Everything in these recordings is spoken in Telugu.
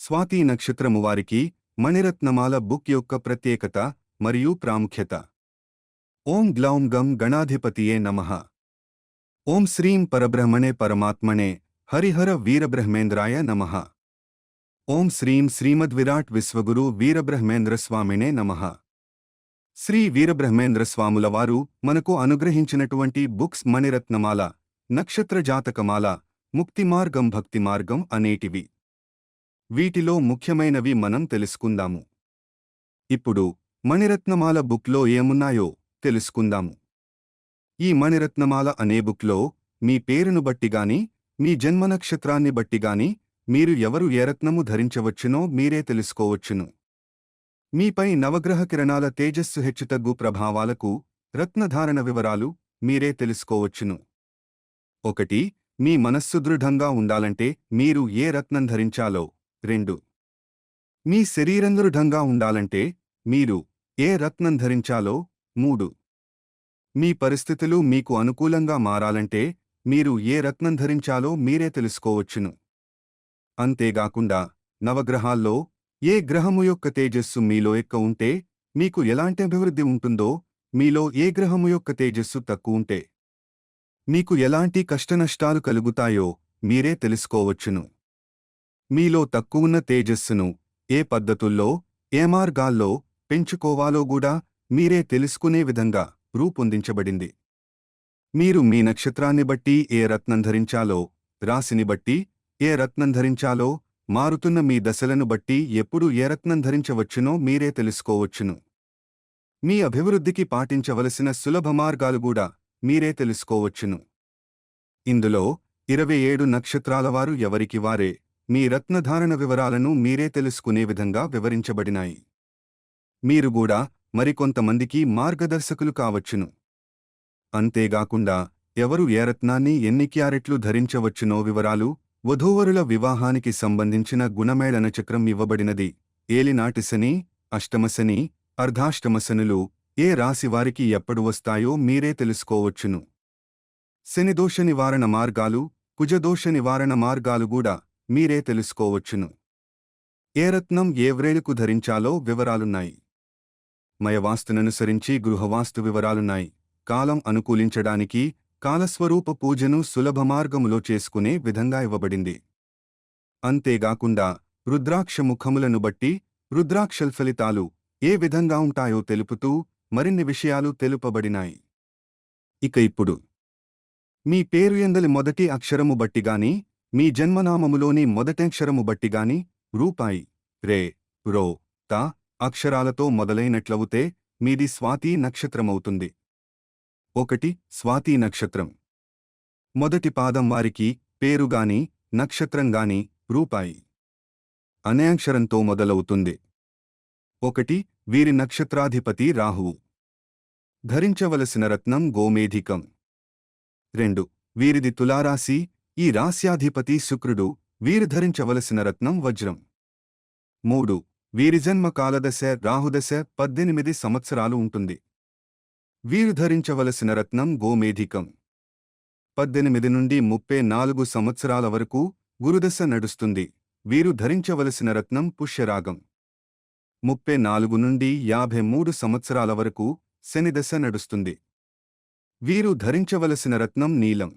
స్వాతి నక్షత్రము వారికి మణిరత్నమాల బుక్ యొక్క ప్రత్యేకత మరియు ప్రాముఖ్యత. ఓం గ్లౌం గం గణాధిపతియే నమః. ఓం శ్రీం పరబ్రహ్మణే పరమాత్మనే హరిహర వీరబ్రహ్మేంద్రాయ నమః. ఓం శ్రీం శ్రీమద్విరాట్ విశ్వగురు వీరబ్రహ్మేంద్రస్వామినే నమః. శ్రీ వీరబ్రహ్మేంద్రస్వాముల వారు మనకు అనుగ్రహించినటువంటి బుక్స్ మణిరత్నమాల, నక్షత్ర జాతకమాల, ముక్తిమార్గం, భక్తిమార్గం అనేటివి. వీటిలో ముఖ్యమైనవి మనం తెలుసుకుందాము. ఇప్పుడు మణిరత్నమాల బుక్లో ఏమున్నాయో తెలుసుకుందాము. ఈ మణిరత్నమాల అనే బుక్లో మీ పేరును బట్టిగాని, మీ జన్మనక్షత్రాన్ని బట్టిగాని మీరు ఎవరు ఏ రత్నము ధరించవచ్చునో మీరే తెలుసుకోవచ్చును. మీపై నవగ్రహ కిరణాల తేజస్సు హెచ్చుతగ్గు ప్రభావాలకు రత్నధారణ వివరాలు మీరే తెలుసుకోవచ్చును. 1. మీ మనస్సు దృఢంగా ఉండాలంటే మీరు ఏ రత్నం ధరించాలో. 2. మీ శరీరం దృఢంగా ఉండాలంటే మీరు ఏ రత్నం ధరించాలో. 3. మీ పరిస్థితులు మీకు అనుకూలంగా మారాలంటే మీరు ఏ రత్నం ధరించాలో మీరే తెలుసుకోవచ్చును. అంతేగాకుండా నవగ్రహాల్లో ఏ గ్రహము యొక్క తేజస్సు మీలో ఎక్కువ ఉంటే మీకు ఎలాంటి అభివృద్ధి ఉంటుందో, మీలో ఏ గ్రహము యొక్క తేజస్సు తక్కువ ఉంటే మీకు ఎలాంటి కష్టనష్టాలు కలుగుతాయో మీరే తెలుసుకోవచ్చును. మీలో తక్కువున్న తేజస్సును ఏ పద్ధతుల్లో, ఏ మార్గాల్లో పెంచుకోవాలో కూడా మీరే తెలుసుకునే విధంగా రూపొందించబడింది. మీరు మీ నక్షత్రాన్ని బట్టి ఏ రత్నం ధరించాలో, రాశిని బట్టి ఏ రత్నం ధరించాలో, మారుతున్న మీ దశలను బట్టి ఎప్పుడు ఏ రత్నం ధరించవచ్చునో మీరే తెలుసుకోవచ్చును. మీ అభివృద్ధికి పాటించవలసిన సులభ మార్గాలు కూడా మీరే తెలుసుకోవచ్చును. ఇందులో 27 నక్షత్రాలవారు ఎవరికి వారే మీ రత్నధారణ వివరాలను మీరే తెలుసుకునే విధంగా వివరించబడినాయి. మీరు కూడా మరికొంతమందికి మార్గదర్శకులు కావచ్చును. అంతేగాకుండా ఎవరు ఏ రత్నాన్ని ఎన్ని క్యారెట్లు ధరించవచ్చునో వివరాలు, వధూవరుల వివాహానికి సంబంధించిన గుణమేళన చక్రం ఇవ్వబడినది. ఏలినాటి శని, అష్టమశని, అర్ధాష్టమశనులు ఏ రాశివారికి ఎప్పుడు వస్తాయో మీరే తెలుసుకోవచ్చును. శనిదోష నివారణ మార్గాలు, కుజదోష నివారణ మార్గాలు కూడా మీరే తెలుసుకోవచ్చును. ఏ రత్నం ఏ వ్రేలుకు ధరించాలో వివరాలున్నాయి. మయవాస్తుననుసరించి గృహవాస్తు వివరాలున్నాయి. కాలం అనుకూలించడానికి కాలస్వరూప పూజను సులభ మార్గములో చేసుకునే విధంగా ఇవ్వబడింది. అంతేగాకుండా రుద్రాక్ష ముఖములను బట్టి రుద్రాక్షల్ ఫలితాలు ఏ విధంగా ఉంటాయో తెలుపుతూ మరిన్ని విషయాలు తెలుపబడినాయి. ఇక ఇప్పుడు మీ పేరు ఎందలి మొదటి అక్షరము బట్టిగాని, మీ జన్మనామములోని మొదటక్షరము బట్టిగాని రూపాయి, రే, రో, తా అక్షరాలతో మొదలైనట్లవుతే మీది స్వాతి నక్షత్రమవుతుంది. 1. స్వాతి నక్షత్రం. మొదటి పాదం వారికి పేరుగాని, నక్షత్రంగాని రూపాయి అనే అక్షరంతో మొదలవుతుంది. 1. వీరి నక్షత్రాధిపతి రాహువు. ధరించవలసిన రత్నం గోమేధికం. 2. వీరిది తులారాశి. ఈ రాశ్యాధిపతి శుక్రుడు. వీరు ధరించవలసిన రత్నం వజ్రం. 3. వీరి జన్మ కాలదశ రాహుదశ 18 సంవత్సరాలు ఉంటుంది. వీరు ధరించవలసిన రత్నం గోమేధికం. 18 నుండి 34 సంవత్సరాల వరకు గురుదశ నడుస్తుంది. వీరు ధరించవలసిన రత్నం పుష్యరాగం. 34 నుండి 53 సంవత్సరాల వరకు శనిదశ నడుస్తుంది. వీరు ధరించవలసిన రత్నం నీలం.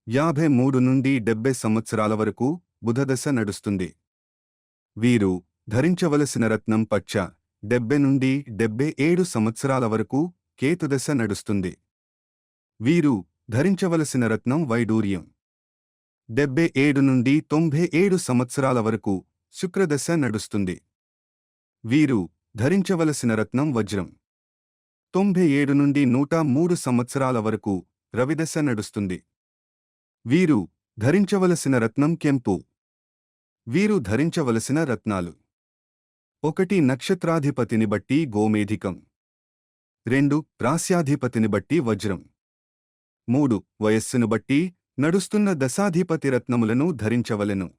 53 నుండి 70 సంవత్సరాల వరకు బుధదశ నడుస్తుంది. వీరు ధరించవలసిన రత్నం పచ్చ. 70 నుండి 77 సంవత్సరాల వరకు కేతుదశ నడుస్తుంది. వీరు ధరించవలసిన రత్నం వైడూర్యం. 77 నుండి 97 సంవత్సరాల వరకు శుక్రదశ నడుస్తుంది. వీరు ధరించవలసిన రత్నం వజ్రం. 97 నుండి 103 సంవత్సరాల వరకు రవిదశ నడుస్తుంది. వీరు ధరించవలసిన రత్నం కెంపు. వీరు ధరించవలసిన రత్నాలు: 1. నక్షత్రాధిపతిని బట్టి గోమేధికం. 2. రాస్యాధిపతిని బట్టి వజ్రం. 3. వయస్సును బట్టి నడుస్తున్న దశాధిపతి రత్నములను ధరించవలెను.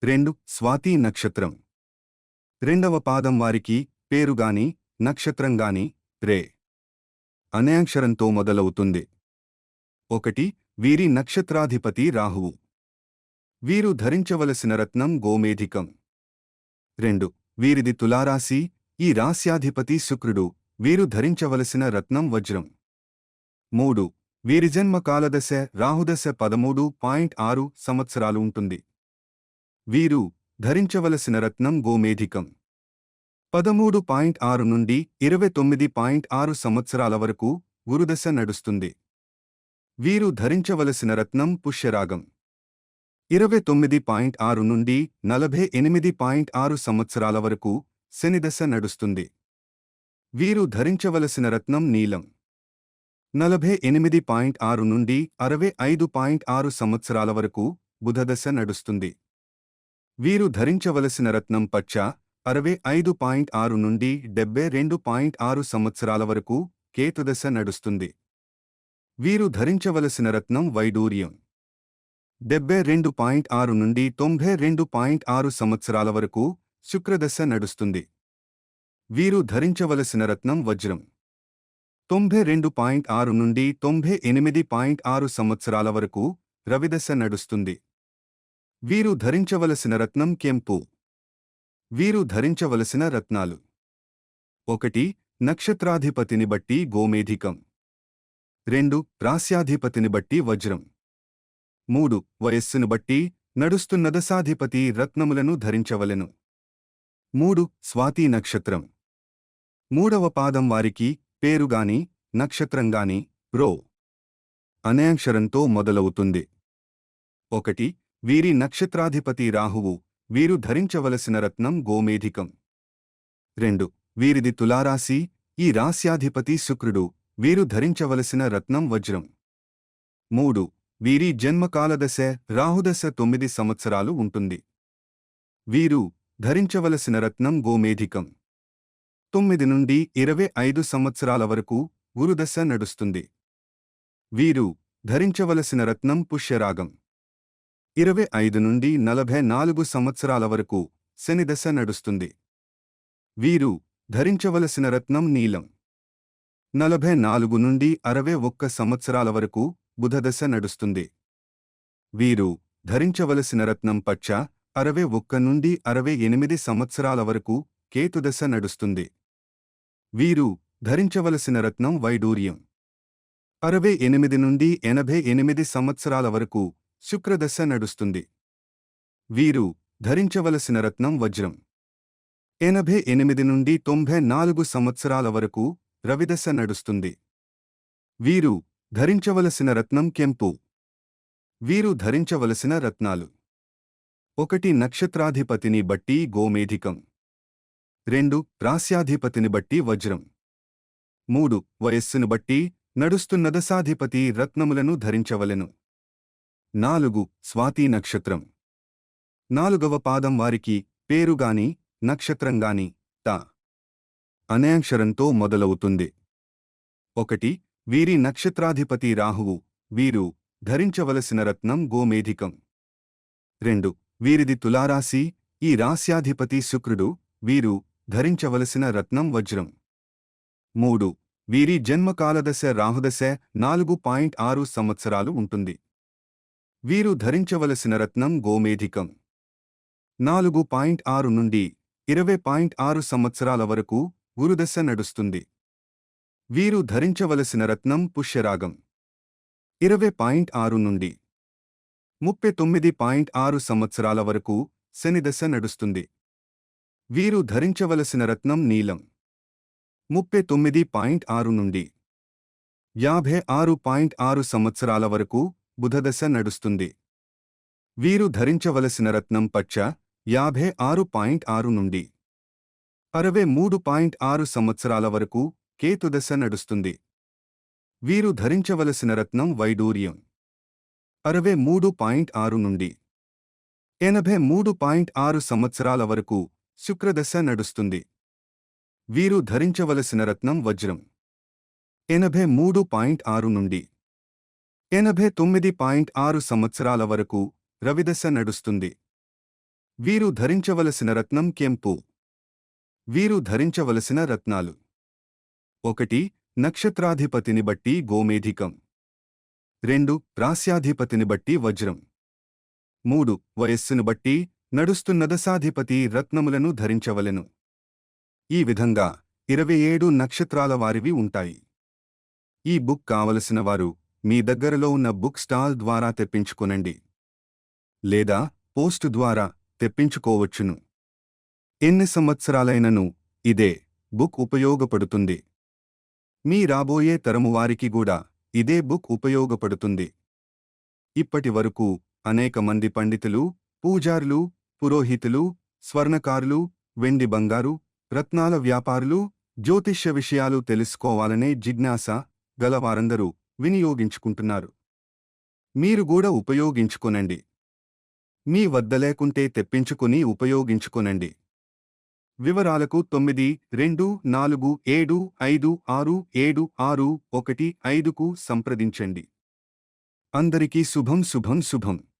2. స్వాతి నక్షత్రం. 2వ పాదం వారికి పేరుగాని, నక్షత్రంగాని రే అనే అక్షరంతో మొదలవుతుంది. 1. వీరి నక్షత్రాధిపతి రాహువు. వీరు ధరించవలసిన రత్నం గోమేధికం. 2. వీరిది తులారాశి. ఈ రాశ్యాధిపతి శుక్రుడు. వీరు ధరించవలసిన రత్నం వజ్రం. 3. వీరి జన్మ కాలదశ రాహుదశ 13.6 సంవత్సరాలు ఉంటుంది. వీరు ధరించవలసిన రత్నం గోమేధికం. 13.6 నుండి 29.6 సంవత్సరాల వరకు గురుదశ నడుస్తుంది. వీరు ధరించవలసిన రత్నం పుష్యరాగం. 29.6 నుండి 48.6 సంవత్సరాల వరకు శనిదశ నడుస్తుంది. వీరు ధరించవలసిన రత్నం నీలం. 48.6 నుండి 65.6 సంవత్సరాల వరకు బుధదశ నడుస్తుంది. వీరు ధరించవలసిన రత్నం పచ్చ. 65.6 నుండి 72.6 సంవత్సరాల వరకు కేతుదశ నడుస్తుంది. వీరు ధరించవలసిన రత్నం వైడూర్యం. 72.6 నుండి 92.6 సంవత్సరాల వరకు శుక్రదశ నడుస్తుంది. వీరు ధరించవలసిన రత్నం వజ్రం. 92.6 నుండి 98.6 సంవత్సరాల వరకు రవిదశ నడుస్తుంది. వీరు ధరించవలసిన రత్నం కెంపు. వీరు ధరించవలసిన రత్నాలు: 1. నక్షత్రాధిపతిని బట్టి గోమేధికం. 2. రాస్యాధిపతిని బట్టి వజ్రం. 3. వయస్సును బట్టి నడుస్తున్న దశాధిపతి రత్నములను ధరించవలెను. 3. స్వాతి నక్షత్రం. 3వ పాదం వారికి పేరుగాని నక్షత్రంగాని రో అనే అక్షరంతో మొదలవుతుంది. 1. వీరి నక్షత్రాధిపతి రాహువు. వీరు ధరించవలసిన రత్నం గోమేధికం. 2. వీరిది తులారాశి. ఈ రాస్యాధిపతి శుక్రుడు. వీరు ధరించవలసిన రత్నం వజ్రం. 3. వీరి జన్మకాలదశ రాహుదశ 9 సంవత్సరాలు ఉంటుంది. వీరు ధరించవలసిన రత్నం గోమేధికం. 9 నుండి 25 సంవత్సరాల వరకు గురుదశ నడుస్తుంది. వీరు ధరించవలసిన రత్నం పుష్యరాగం. 25 నుండి 44 సంవత్సరాల వరకు శనిదశ నడుస్తుంది. వీరు ధరించవలసిన రత్నం నీలం. 44 నుండి 61 సంవత్సరాల వరకు బుధదశ నడుస్తుంది. వీరు ధరించవలసిన రత్నం పచ్చ. 61 నుండి 68 సంవత్సరాల వరకు కేతుదశ నడుస్తుంది. వీరు ధరించవలసిన రత్నం వైడూర్యం. 68 నుండి 88 సంవత్సరాల వరకు శుక్రదశ నడుస్తుంది. వీరు ధరించవలసిన రత్నం వజ్రం. 88 నుండి 94 సంవత్సరాల వరకు రవిదశ నడుస్తుంది. వీరు ధరించవలసిన రత్నం కెంపు. వీరు ధరించవలసిన రత్నాలు: 1. నక్షత్రాధిపతిని బట్టి గోమేధికం. 2. రాస్యాధిపతిని బట్టి వజ్రం. 3. వయస్సును బట్టి నడుస్తున్న దశాధిపతి రత్నములను ధరించవలెను. 4. స్వాతి నక్షత్రం. 4వ పాదం వారికి పేరుగాని నక్షత్రంగాని త అనే అక్షరంతో మొదలవుతుంది. 1. వీరి నక్షత్రాధిపతి రాహువు. వీరు ధరించవలసిన రత్నం గోమేధికం. 2. వీరిది తులారాశి. ఈ రాస్యాధిపతి శుక్రుడు. వీరు ధరించవలసిన రత్నం వజ్రం. 3. వీరి జన్మకాలదశ రాహుదశ 4.6 సంవత్సరాలు ఉంటుంది. వీరు ధరించవలసిన రత్నం గోమేధికం. 4.6 నుండి 20.6 సంవత్సరాల వరకు గురుదశ నడుస్తుంది. వీరు ధరించవలసిన రత్నం పుష్యరాగం. 20.6 నుండి 39.6 సంవత్సరాల వరకు శనిదశ నడుస్తుంది. వీరు ధరించవలసిన రత్నం నీలం. 39.6 నుండి 56.6 సంవత్సరాల వరకు బుధదశ నడుస్తుంది. వీరు ధరించవలసిన రత్నం పచ్చ. 56.6 నుండి 63.6 సంవత్సరాల వరకు కేతుదశ నడుస్తుంది. వీరు ధరించవలసిన రత్నం వైడూర్యం. 63.6 నుండి 83.6 సంవత్సరాల వరకు శుక్రదశ నడుస్తుంది. వీరు ధరించవలసిన రత్నం వజ్రం. 83.6 నుండి 89.6 సంవత్సరాల వరకు రవిదశ నడుస్తుంది. వీరు ధరించవలసిన రత్నం కెంపు. వీరు ధరించవలసిన రత్నాలు: 1. నక్షత్రాధిపతిని బట్టి గోమేధికం. 2. రాస్యాధిపతిని బట్టి వజ్రం. 3 వయస్సును బట్టి నడుస్తున్న దశాధిపతి రత్నములను ధరించవలెను. ఈ విధంగా 27 నక్షత్రాల వారివి ఉంటాయి. ఈ బుక్ కావలసిన వారు మీ దగ్గరలో ఉన్న బుక్ స్టాల్ ద్వారా తెప్పించుకొనండి. లేదా పోస్టు ద్వారా తెప్పించుకోవచ్చును. ఎన్ని సంవత్సరాలైనను ఇదే బుక్ ఉపయోగపడుతుంది. మీ రాబోయే తరము వారికి కూడా ఇదే బుక్ ఉపయోగపడుతుంది. ఇప్పటి వరకు అనేక మంది పండితులు, పూజారులు, పురోహితులు, స్వర్ణకారులు, వెండి బంగారు, రత్నాల వ్యాపారులు, జ్యోతిష్య విషయాలు తెలుసుకోవాలనే జిజ్ఞాస గలవారందరూ వినియోగించుకుంటున్నారు. మీరు కూడా ఉపయోగించుకొనండి. మీ వద్ద లేకుంటే తెప్పించుకుని ఉపయోగించుకొనండి. వివరాలకు 9247566765కు సంప్రదించండి. అందరికీ శుభం శుభం శుభం.